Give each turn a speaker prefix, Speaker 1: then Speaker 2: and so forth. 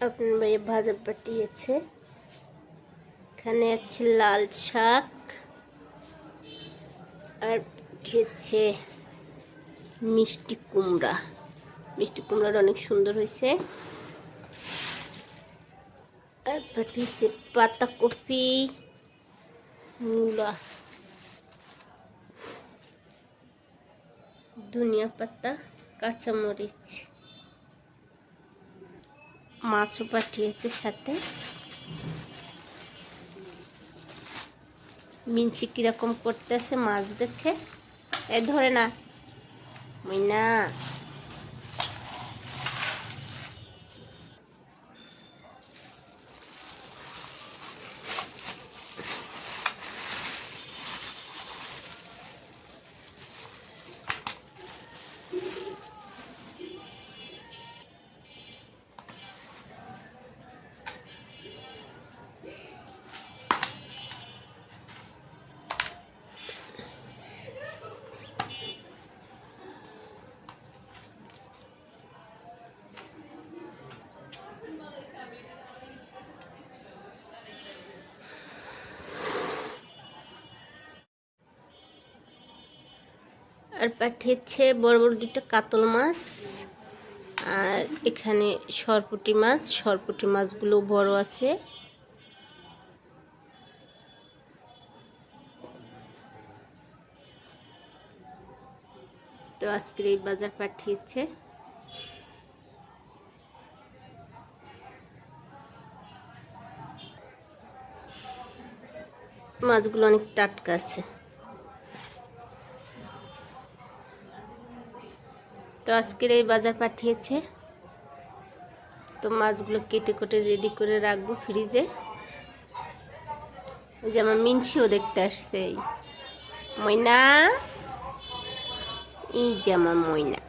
Speaker 1: আপনার ভাই ভাজা পাঠিয়েছে। এখানে আছে লাল শাক আর খেয়েছে মিষ্টি কুমড়া। মিষ্টি কুমড়াটা অনেক সুন্দর হয়েছে। আর পাঠিয়েছে পাতাকপি, মূলা, ধনিয়া পাতা, কাঁচামরিচ। মাছও পাঠিয়েছে সাথে। মিনছি কিরকম করতেছে মাছ দেখে। এ ধরে না মিনা। আর পাঠিয়েছে বড় বড় দুটো কাতল মাছ। আর এখানে সরপুঁটি মাছ। সরপুঁটি মাছগুলো বড় আছে। তো আজকের এই বাজার পাঠিয়েছে। মাছগুলো অনেক টাটকা আছে। তো আজকের এই বাজার পাঠিয়েছে। তো মাছগুলো কেটে কেটে রেডি করে রাখবো ফ্রিজে। ওই যে আমার মিনছিও দেখতে আসছে। এই ময়না, এই যে আমার ময়না।